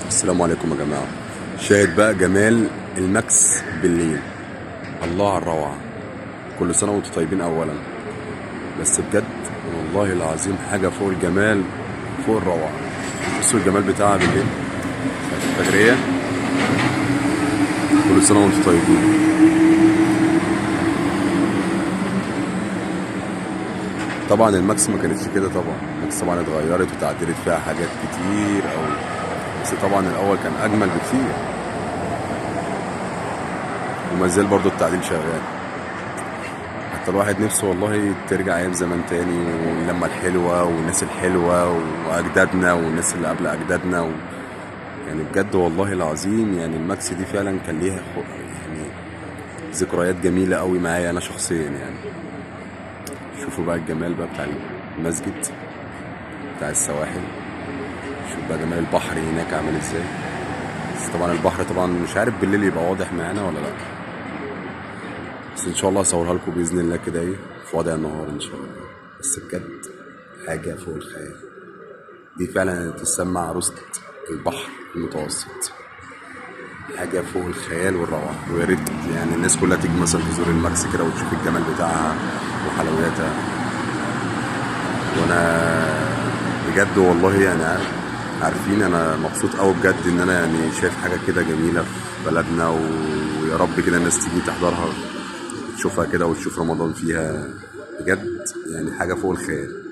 السلام عليكم يا جماعة. شاهد بقى جمال الماكس بالليل. الله على الروعة. كل سنة وانتم طيبين أولا. بس بجد والله العظيم حاجة فوق الجمال، فوق الروعة. بصوا الجمال بتاعها بالليل الفجرية. كل سنة وانتم طيبين. طبعا الماكس ما كانتش كده، طبعا الماكس طبعا اتغيرت وتعدلت فيها حاجات كتير أوي، بس طبعا الأول كان أجمل بكتير، وما زال برضه التعديل شغال. حتى الواحد نفسه والله ترجع ايام زمان تاني، واللمه الحلوه والناس الحلوه واجدادنا والناس اللي قبل اجدادنا يعني بجد والله العظيم، يعني الماكس دي فعلا كان ليها يعني ذكريات جميله قوي معايا انا شخصيا يعني. شوفوا بقى الجمال بقى بتاع المسجد بتاع السواحل. شوف بقى جمال البحر هناك عامل ازاي. بس طبعا البحر طبعا مش عارف بالليل يبقى واضح معانا ولا لا، بس ان شاء الله هصورها لكم باذن الله كده ايه في وضع النهار ان شاء الله. بس بجد حاجه فوق الخيال. دي فعلا تسمى عروسة البحر المتوسط. حاجه فوق الخيال والروعه، ويا ريت يعني الناس كلها تيجي مثلا تزور الماكس كده وتشوف الجمال بتاعها وحلوياتها. وانا بجد والله يعني عارفين انا مبسوط قوي بجد ان انا يعني شايف حاجه كده جميله في بلدنا، ويا رب كده الناس تيجي تحضرها تشوفها كده وتشوف رمضان فيها. بجد يعني حاجة فوق الخيال.